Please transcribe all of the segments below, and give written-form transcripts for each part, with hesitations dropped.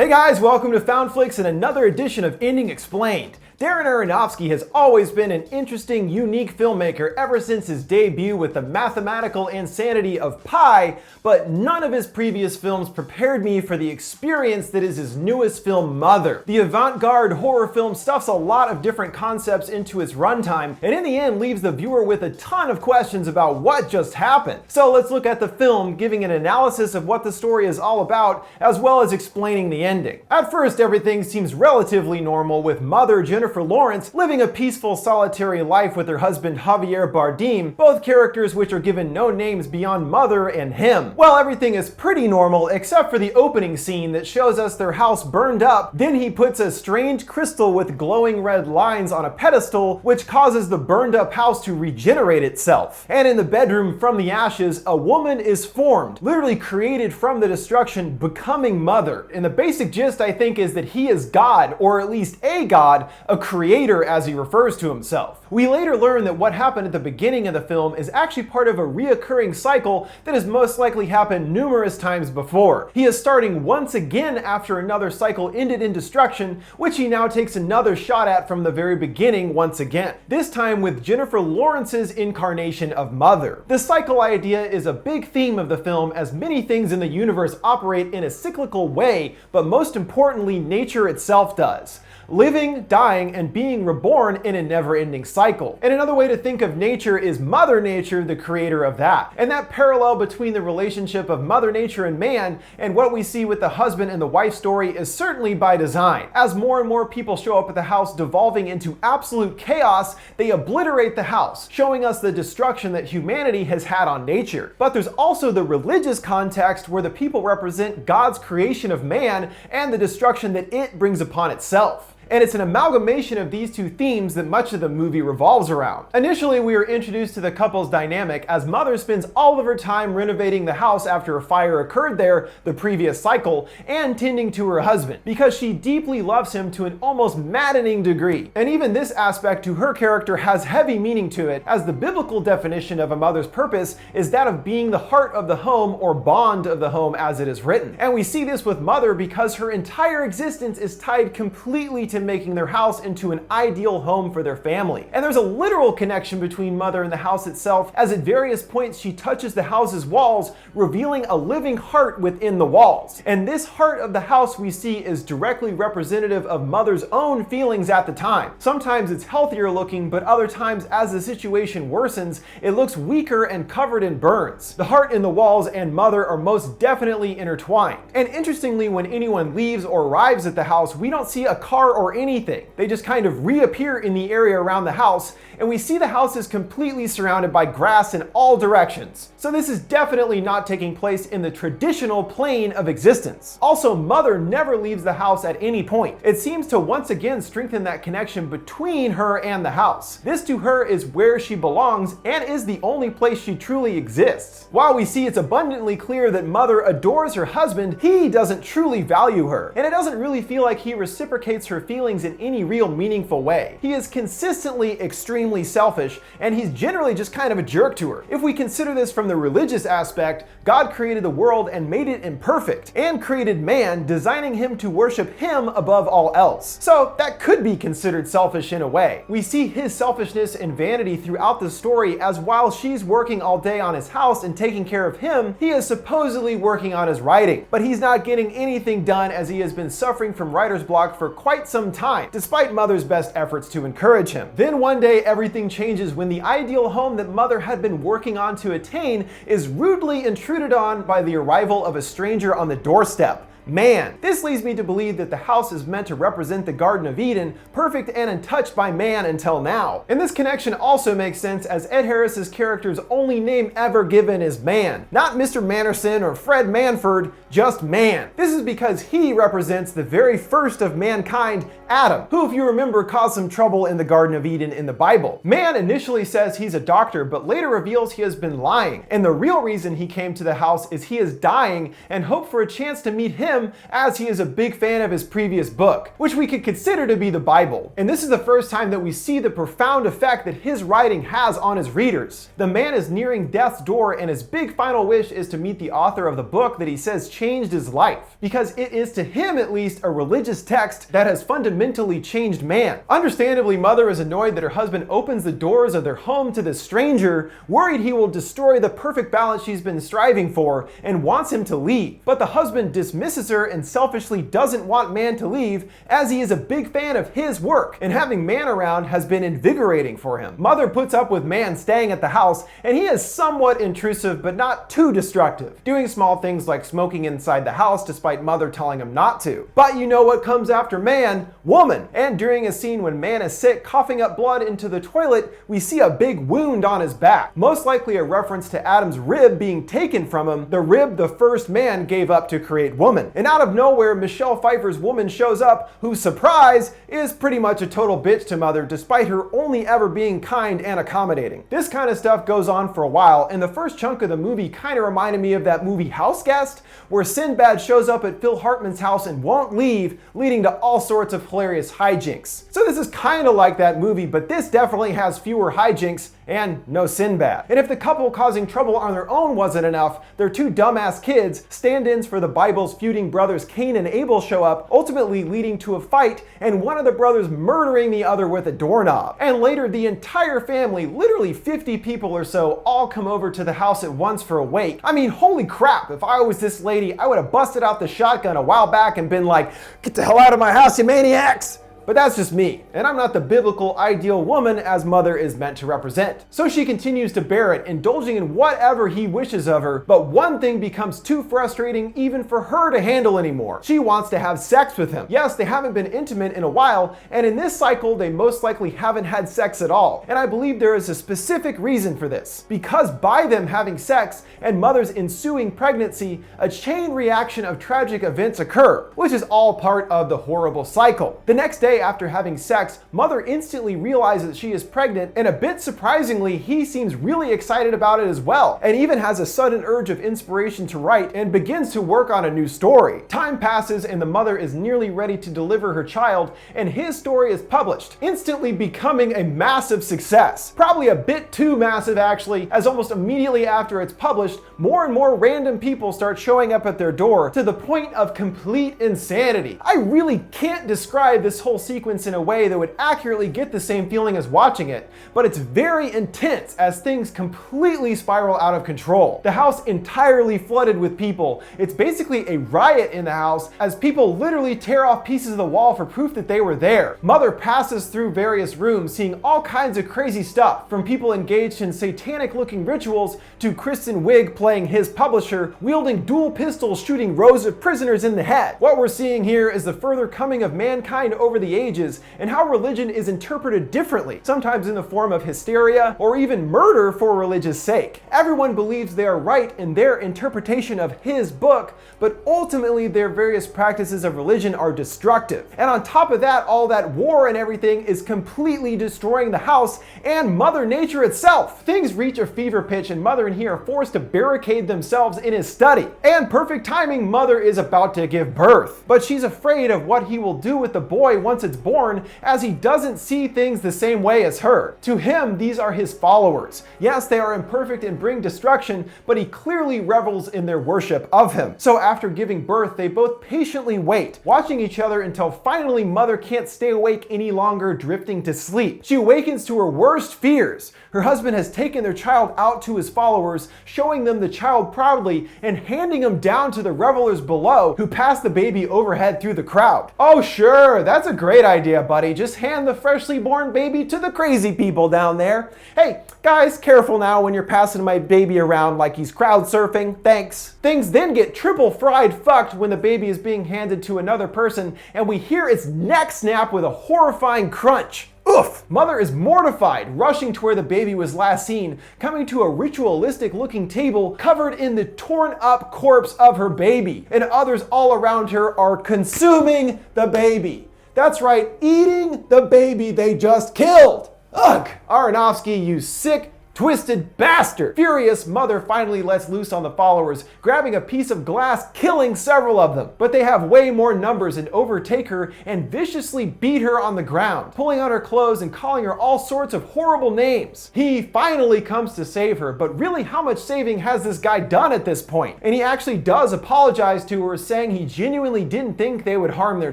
Hey guys, welcome to FoundFlix and another edition of Ending Explained. Darren Aronofsky has always been an interesting, unique filmmaker ever since his debut with the mathematical insanity of Pi, but none of his previous films prepared me for the experience that is his newest film, Mother. The avant-garde horror film stuffs a lot of different concepts into its runtime, and in the end leaves the viewer with a ton of questions about what just happened. So let's look at the film, giving an analysis of what the story is all about, as well as explaining the ending. At first, everything seems relatively normal, with Mother Jennifer Lawrence living a peaceful, solitary life with her husband Javier Bardem, both characters which are given no names beyond Mother and him. Well, everything is pretty normal except for the opening scene that shows us their house burned up. Then he puts a strange crystal with glowing red lines on a pedestal, which causes the burned up house to regenerate itself. And in the bedroom from the ashes, a woman is formed, literally created from the destruction, becoming Mother. And the basic gist, I think, is that he is God, or at least a god, a creator as he refers to himself. We later learn that what happened at the beginning of the film is actually part of a reoccurring cycle that has most likely happened numerous times before. He is starting once again after another cycle ended in destruction, which he now takes another shot at from the very beginning once again. This time with Jennifer Lawrence's incarnation of Mother. The cycle idea is a big theme of the film, as many things in the universe operate in a cyclical way, but most importantly, nature itself does. Living, dying, and being reborn in a never-ending cycle. And another way to think of nature is Mother Nature, the creator of that. And that parallel between the relationship of Mother Nature and man, and what we see with the husband and the wife story, is certainly by design. As more and more people show up at the house devolving into absolute chaos, they obliterate the house, showing us the destruction that humanity has had on nature. But there's also the religious context where the people represent God's creation of man and the destruction that it brings upon itself. And it's an amalgamation of these two themes that much of the movie revolves around. Initially, we are introduced to the couple's dynamic as Mother spends all of her time renovating the house after a fire occurred there the previous cycle, and tending to her husband, because she deeply loves him to an almost maddening degree. And even this aspect to her character has heavy meaning to it, as the biblical definition of a mother's purpose is that of being the heart of the home, or bond of the home as it is written. And we see this with Mother because her entire existence is tied completely to making their house into an ideal home for their family. And there's a literal connection between Mother and the house itself, as at various points she touches the house's walls, revealing a living heart within the walls. And this heart of the house we see is directly representative of Mother's own feelings at the time. Sometimes it's healthier looking, but other times as the situation worsens, it looks weaker and covered in burns. The heart in the walls and Mother are most definitely intertwined. And interestingly, when anyone leaves or arrives at the house, we don't see a car or anything. They just kind of reappear in the area around the house, and we see the house is completely surrounded by grass in all directions. So this is definitely not taking place in the traditional plane of existence. Also, Mother never leaves the house at any point. It seems to once again strengthen that connection between her and the house. This to her is where she belongs and is the only place she truly exists. While we see it's abundantly clear that Mother adores her husband, he doesn't truly value her, and it doesn't really feel like he reciprocates her feelings in any real meaningful way. He is consistently extremely selfish, and he's generally just kind of a jerk to her. If we consider this from the religious aspect, God created the world and made it imperfect, and created man, designing him to worship him above all else. So that could be considered selfish in a way. We see his selfishness and vanity throughout the story, as while she's working all day on his house and taking care of him, he is supposedly working on his writing. But he's not getting anything done, as he has been suffering from writer's block for quite some time, despite Mother's best efforts to encourage him. Then one day everything changes when the ideal home that Mother had been working on to attain is rudely intruded on by the arrival of a stranger on the doorstep. Man. This leads me to believe that the house is meant to represent the Garden of Eden, perfect and untouched by man until now. And this connection also makes sense, as Ed Harris's character's only name ever given is Man. Not Mr. Manderson or Fred Manford, just Man. This is because he represents the very first of mankind, Adam, who, if you remember, caused some trouble in the Garden of Eden in the Bible. Man initially says he's a doctor, but later reveals he has been lying. And the real reason he came to the house is he is dying and hoped for a chance to meet him him as he is a big fan of his previous book, which we could consider to be the Bible. And this is the first time that we see the profound effect that his writing has on his readers. The man is nearing death's door, and his big final wish is to meet the author of the book that he says changed his life, because it is, to him at least, a religious text that has fundamentally changed man. Understandably, Mother is annoyed that her husband opens the doors of their home to this stranger, worried he will destroy the perfect balance she's been striving for, and wants him to leave. But the husband dismisses her and selfishly doesn't want man to leave, as he is a big fan of his work, and having man around has been invigorating for him. Mother puts up with man staying at the house, and he is somewhat intrusive but not too destructive, doing small things like smoking inside the house despite Mother telling him not to. But you know what comes after man? Woman. And during a scene when man is sick, coughing up blood into the toilet, we see a big wound on his back, most likely a reference to Adam's rib being taken from him, the rib the first man gave up to create woman. And out of nowhere, Michelle Pfeiffer's woman shows up, who, surprise, is pretty much a total bitch to Mother, despite her only ever being kind and accommodating. This kind of stuff goes on for a while, and the first chunk of the movie kind of reminded me of that movie House Guest, where Sinbad shows up at Phil Hartman's house and won't leave, leading to all sorts of hilarious hijinks. So this is kind of like that movie, but this definitely has fewer hijinks and no Sinbad. And if the couple causing trouble on their own wasn't enough, their two dumbass kids, stand-ins for the Bible's feuding brothers Cain and Abel, show up, ultimately leading to a fight and one of the brothers murdering the other with a doorknob. And later, the entire family, literally 50 people or so, all come over to the house at once for a wake. I mean, holy crap, if I was this lady, I would have busted out the shotgun a while back and been like, "Get the hell out of my house, you maniacs!" But that's just me, and I'm not the biblical ideal woman as Mother is meant to represent. So she continues to bear it, indulging in whatever he wishes of her, but one thing becomes too frustrating even for her to handle anymore. She wants to have sex with him. Yes, they haven't been intimate in a while, and in this cycle they most likely haven't had sex at all. And I believe there is a specific reason for this. Because by them having sex and Mother's ensuing pregnancy, a chain reaction of tragic events occur, which is all part of the horrible cycle. The next day, after having sex, Mother instantly realizes that she is pregnant, and a bit surprisingly, he seems really excited about it as well, and even has a sudden urge of inspiration to write and begins to work on a new story. Time passes and the mother is nearly ready to deliver her child, and his story is published, instantly becoming a massive success. Probably a bit too massive actually, as almost immediately after it's published, more and more random people start showing up at their door, to the point of complete insanity. I really can't describe this whole sequence in a way that would accurately get the same feeling as watching it, but it's very intense as things completely spiral out of control. The house entirely flooded with people. It's basically a riot in the house as people literally tear off pieces of the wall for proof that they were there. Mother passes through various rooms, seeing all kinds of crazy stuff, from people engaged in satanic looking rituals to Kristen Wiig playing his publisher, wielding dual pistols shooting rows of prisoners in the head. What we're seeing here is the further coming of mankind over the ages, and how religion is interpreted differently, sometimes in the form of hysteria or even murder for religious sake. Everyone believes they are right in their interpretation of his book, but ultimately their various practices of religion are destructive. And on top of that, all that war and everything is completely destroying the house and Mother Nature itself. Things reach a fever pitch and Mother and he are forced to barricade themselves in his study. And perfect timing, Mother is about to give birth, but she's afraid of what he will do with the boy once it's born, as he doesn't see things the same way as her. To him, these are his followers. Yes, they are imperfect and bring destruction, but he clearly revels in their worship of him. So after giving birth, they both patiently wait, watching each other until finally Mother can't stay awake any longer, drifting to sleep. She awakens to her worst fears. Her husband has taken their child out to his followers, showing them the child proudly and handing him down to the revelers below, who pass the baby overhead through the crowd. Oh sure, that's a great idea, buddy. Just hand the freshly born baby to the crazy people down there. Hey, guys, careful now when you're passing my baby around like he's crowd surfing. Thanks. Things then get triple fried fucked when the baby is being handed to another person and we hear its neck snap with a horrifying crunch. Oof! Mother is mortified, rushing to where the baby was last seen, coming to a ritualistic looking table covered in the torn up corpse of her baby, and others all around her are consuming the baby. That's right, eating the baby they just killed. Ugh! Aronofsky, you sick, Twisted bastard! Furious, Mother finally lets loose on the followers, grabbing a piece of glass, killing several of them. But they have way more numbers and overtake her and viciously beat her on the ground, pulling on her clothes and calling her all sorts of horrible names. He finally comes to save her, but really how much saving has this guy done at this point? And he actually does apologize to her, saying he genuinely didn't think they would harm their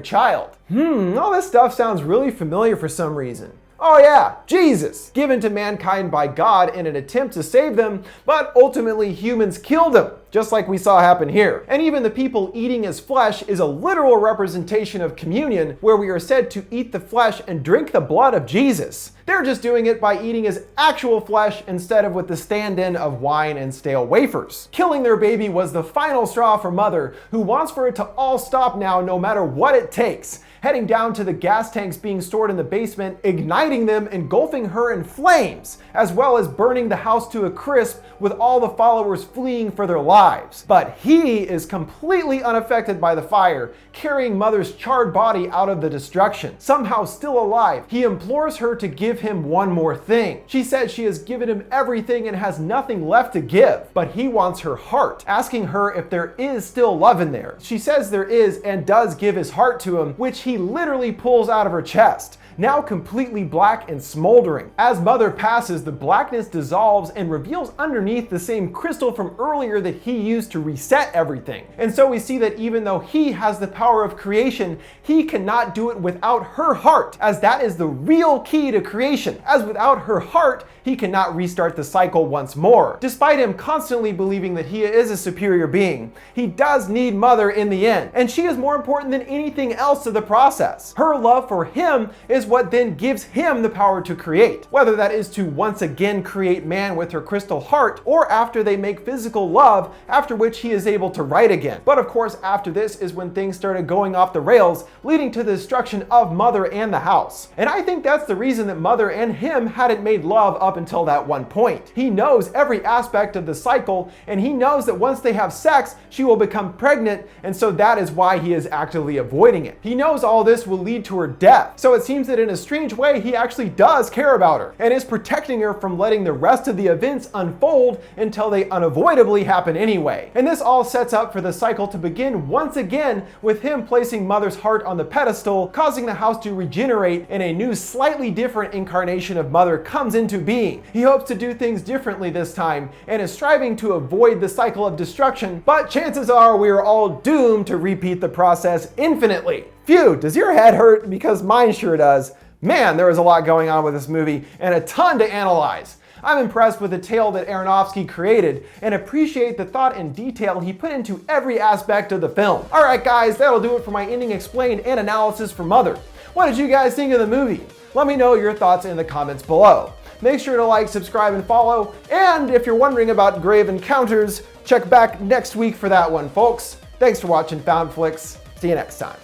child. All this stuff sounds really familiar for some reason. Oh yeah, Jesus, given to mankind by God in an attempt to save them, but ultimately humans killed him, just like we saw happen here. And even the people eating his flesh is a literal representation of communion, where we are said to eat the flesh and drink the blood of Jesus. They're just doing it by eating his actual flesh instead of with the stand-in of wine and stale wafers. Killing their baby was the final straw for Mother, who wants for it to all stop now no matter what it takes, heading down to the gas tanks being stored in the basement, igniting them, engulfing her in flames, as well as burning the house to a crisp with all the followers fleeing for their lives. But he is completely unaffected by the fire, carrying Mother's charred body out of the destruction. Somehow still alive, he implores her to give him one more thing. She says she has given him everything and has nothing left to give, but he wants her heart, asking her if there is still love in there. She says there is and does give his heart to him, which he literally pulls out of her chest, now completely black and smoldering. As Mother passes, the blackness dissolves and reveals underneath the same crystal from earlier that he used to reset everything. And so we see that even though he has the power of creation, he cannot do it without her heart, as that is the real key to creation. As without her heart, he cannot restart the cycle once more. Despite him constantly believing that he is a superior being, he does need Mother in the end, and she is more important than anything else to the process. Her love for him is what then gives him the power to create, whether that is to once again create man with her crystal heart, or after they make physical love, after which he is able to write again. But of course, after this is when things started going off the rails, leading to the destruction of Mother and the house. And I think that's the reason that Mother and him hadn't made love up until that one point. He knows every aspect of the cycle, and he knows that once they have sex, she will become pregnant, and so that is why he is actively avoiding it. He knows all this will lead to her death, so it seems that in a strange way, he actually does care about her, and is protecting her from letting the rest of the events unfold until they unavoidably happen anyway. And this all sets up for the cycle to begin once again, with him placing Mother's heart on the pedestal, causing the house to regenerate, and a new, slightly different incarnation of Mother comes into being. He hopes to do things differently this time, and is striving to avoid the cycle of destruction, but chances are we are all doomed to repeat the process infinitely. Phew, does your head hurt? Because mine sure does. Man, there was a lot going on with this movie, and a ton to analyze. I'm impressed with the tale that Aronofsky created, and appreciate the thought and detail he put into every aspect of the film. Alright guys, that'll do it for my ending explained and analysis for Mother. What did you guys think of the movie? Let me know your thoughts in the comments below. Make sure to like, subscribe, and follow, and if you're wondering about Grave Encounters, check back next week for that one, folks. Thanks for watching FoundFlix. See you next time.